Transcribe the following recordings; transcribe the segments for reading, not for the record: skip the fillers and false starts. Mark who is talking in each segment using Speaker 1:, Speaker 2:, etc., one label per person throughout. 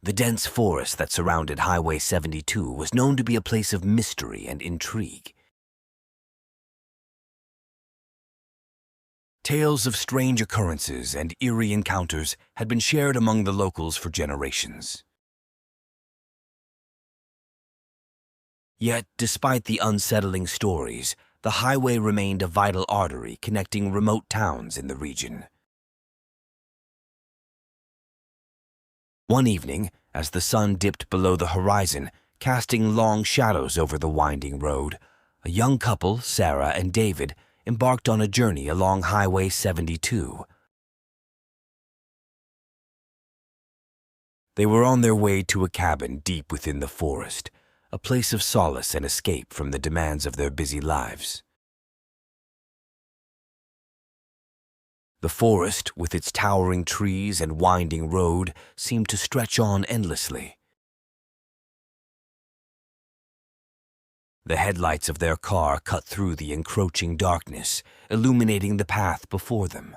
Speaker 1: The dense forest that surrounded Highway 72 was known to be a place of mystery and intrigue. Tales of strange occurrences and eerie encounters had been shared among the locals for generations. Yet, despite the unsettling stories, the highway remained a vital artery connecting remote towns in the region. One evening, as the sun dipped below the horizon, casting long shadows over the winding road, a young couple, Sarah and David, embarked on a journey along Highway 72. They were on their way to a cabin deep within the forest, a place of solace and escape from the demands of their busy lives. The forest, with its towering trees and winding road, seemed to stretch on endlessly. The headlights of their car cut through the encroaching darkness, illuminating the path before them.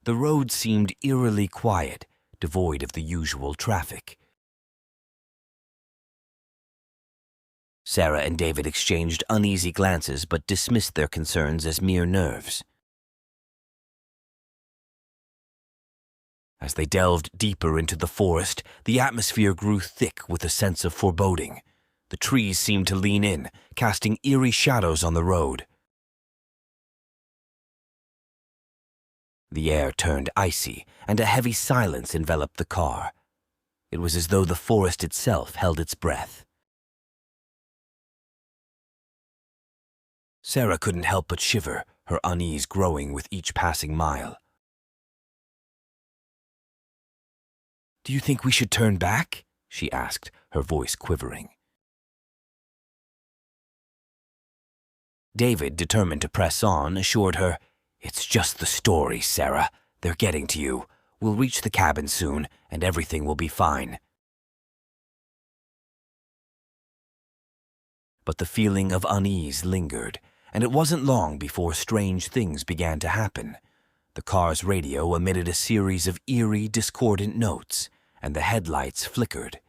Speaker 1: The road seemed eerily quiet, devoid of the usual traffic. Sarah and David exchanged uneasy glances but dismissed their concerns as mere nerves. As they delved deeper into the forest, the atmosphere grew thick with a sense of foreboding. The trees seemed to lean in, casting eerie shadows on the road. The air turned icy, and a heavy silence enveloped the car. It was as though the forest itself held its breath. Sarah couldn't help but shiver, her unease growing with each passing mile. "Do you think we should turn back?" she asked, her voice quivering. David, determined to press on, assured her, "It's just the story, Sarah. They're getting to you. We'll reach the cabin soon, and everything will be fine." But the feeling of unease lingered, and it wasn't long before strange things began to happen. The car's radio emitted a series of eerie, discordant notes, and the headlights flickered.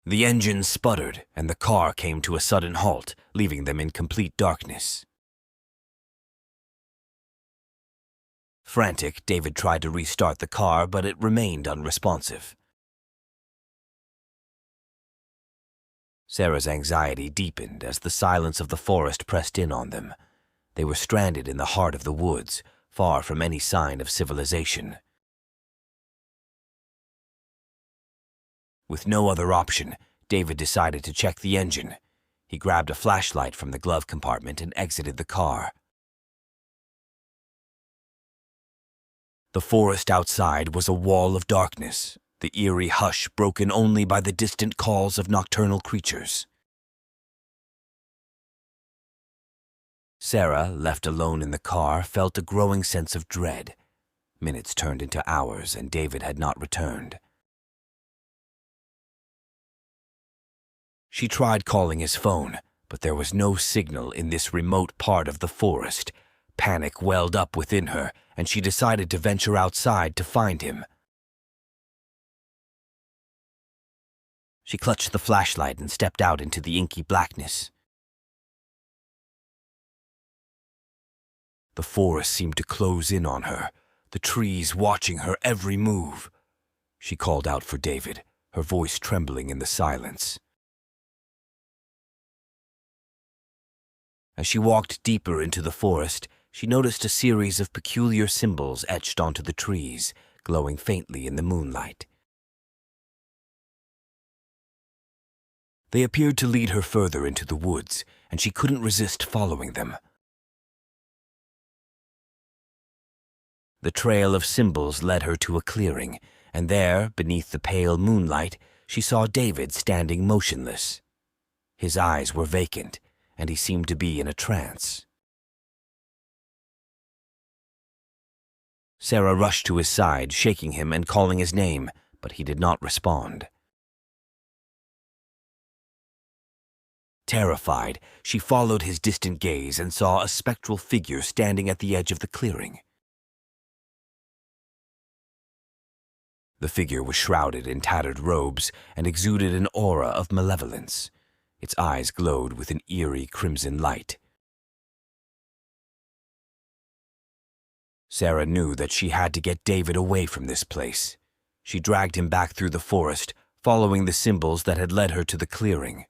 Speaker 1: The engine sputtered, and the car came to a sudden halt, leaving them in complete darkness. Frantic, David tried to restart the car, but it remained unresponsive. Sarah's anxiety deepened as the silence of the forest pressed in on them. They were stranded in the heart of the woods, far from any sign of civilization. With no other option, David decided to check the engine. He grabbed a flashlight from the glove compartment and exited the car. The forest outside was a wall of darkness, the eerie hush broken only by the distant calls of nocturnal creatures. Sarah, left alone in the car, felt a growing sense of dread. Minutes turned into hours, and David had not returned. She tried calling his phone, but there was no signal in this remote part of the forest. Panic welled up within her, and she decided to venture outside to find him. She clutched the flashlight and stepped out into the inky blackness. The forest seemed to close in on her, the trees watching her every move. She called out for David, her voice trembling in the silence. As she walked deeper into the forest, she noticed a series of peculiar symbols etched onto the trees, glowing faintly in the moonlight. They appeared to lead her further into the woods, and she couldn't resist following them. The trail of symbols led her to a clearing, and there, beneath the pale moonlight, she saw David standing motionless. His eyes were vacant, and he seemed to be in a trance. Sarah rushed to his side, shaking him and calling his name, but he did not respond. Terrified, she followed his distant gaze and saw a spectral figure standing at the edge of the clearing. The figure was shrouded in tattered robes and exuded an aura of malevolence. Its eyes glowed with an eerie crimson light. Sarah knew that she had to get David away from this place. She dragged him back through the forest, following the symbols that had led her to the clearing.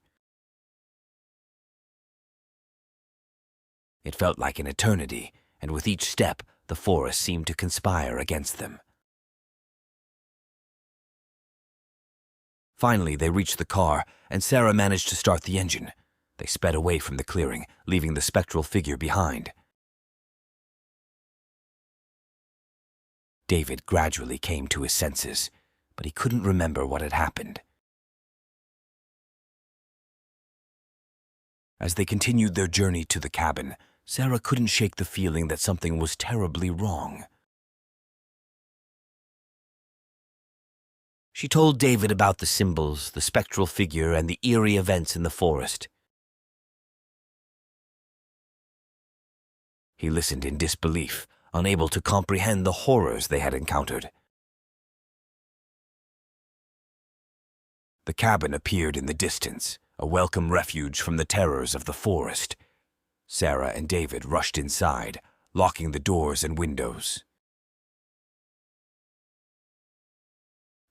Speaker 1: It felt like an eternity, and with each step, the forest seemed to conspire against them. Finally, they reached the car, and Sarah managed to start the engine. They sped away from the clearing, leaving the spectral figure behind. David gradually came to his senses, but he couldn't remember what had happened. As they continued their journey to the cabin, Sarah couldn't shake the feeling that something was terribly wrong. She told David about the symbols, the spectral figure, and the eerie events in the forest. He listened in disbelief, unable to comprehend the horrors they had encountered. The cabin appeared in the distance, a welcome refuge from the terrors of the forest. Sarah and David rushed inside, locking the doors and windows.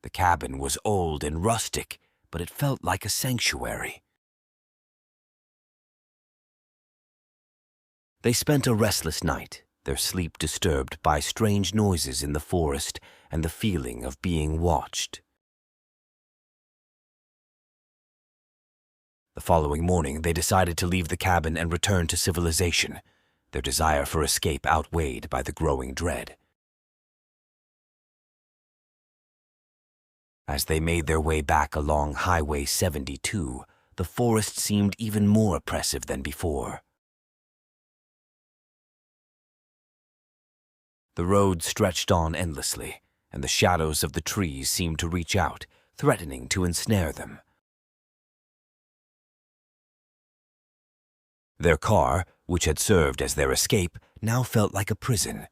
Speaker 1: The cabin was old and rustic, but it felt like a sanctuary. They spent a restless night, their sleep disturbed by strange noises in the forest and the feeling of being watched. The following morning, they decided to leave the cabin and return to civilization, their desire for escape outweighed by the growing dread. As they made their way back along Highway 72, the forest seemed even more oppressive than before. The road stretched on endlessly, and the shadows of the trees seemed to reach out, threatening to ensnare them. Their car, which had served as their escape, now felt like a prison.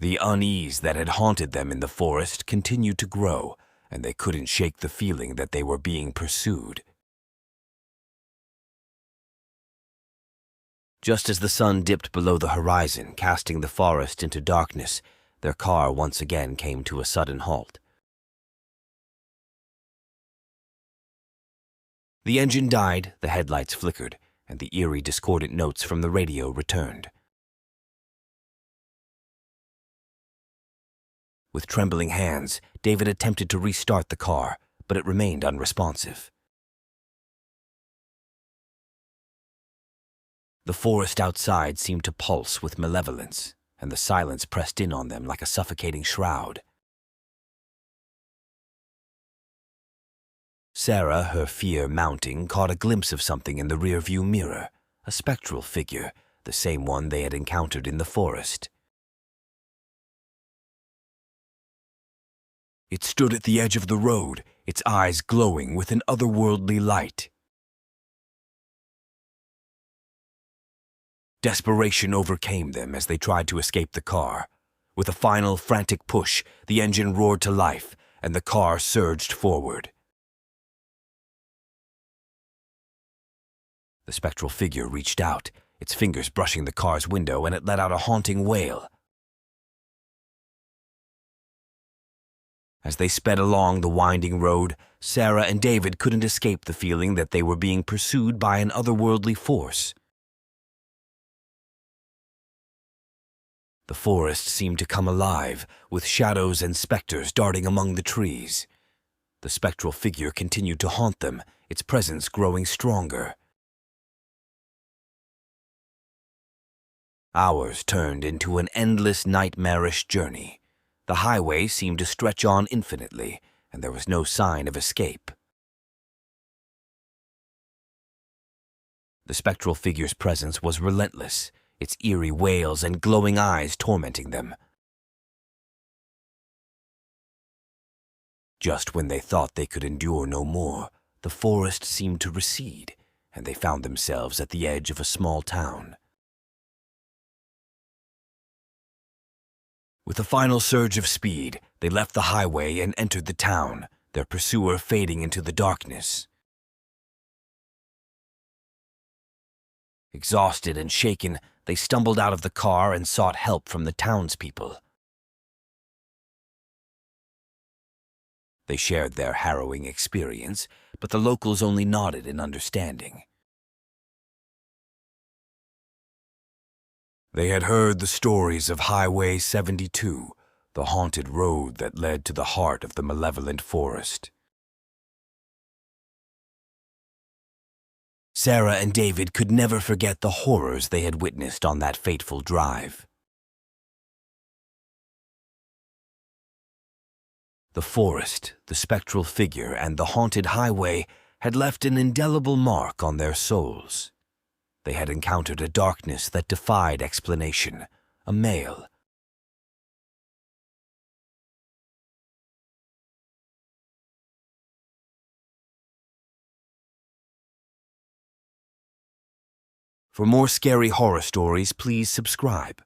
Speaker 1: The unease that had haunted them in the forest continued to grow, and they couldn't shake the feeling that they were being pursued. Just as the sun dipped below the horizon, casting the forest into darkness, their car once again came to a sudden halt. The engine died, the headlights flickered, and the eerie, discordant notes from the radio returned. With trembling hands, David attempted to restart the car, but it remained unresponsive. The forest outside seemed to pulse with malevolence, and the silence pressed in on them like a suffocating shroud. Sarah, her fear mounting, caught a glimpse of something in the rearview mirror, a spectral figure, the same one they had encountered in the forest. It stood at the edge of the road, its eyes glowing with an otherworldly light. Desperation overcame them as they tried to escape the car. With a final frantic push, the engine roared to life, and the car surged forward. The spectral figure reached out, its fingers brushing the car's window, and it let out a haunting wail. As they sped along the winding road, Sarah and David couldn't escape the feeling that they were being pursued by an otherworldly force. The forest seemed to come alive, with shadows and specters darting among the trees. The spectral figure continued to haunt them, its presence growing stronger. Hours turned into an endless, nightmarish journey. The highway seemed to stretch on infinitely, and there was no sign of escape. The spectral figure's presence was relentless, its eerie wails and glowing eyes tormenting them. Just when they thought they could endure no more, the forest seemed to recede, and they found themselves at the edge of a small town. With a final surge of speed, they left the highway and entered the town, their pursuer fading into the darkness. Exhausted and shaken, they stumbled out of the car and sought help from the townspeople. They shared their harrowing experience, but the locals only nodded in understanding. They had heard the stories of Highway 72, the haunted road that led to the heart of the malevolent forest. Sarah and David could never forget the horrors they had witnessed on that fateful drive. The forest, the spectral figure, and the haunted highway had left an indelible mark on their souls. They had encountered a darkness that defied explanation, a male. For more scary horror stories, please subscribe.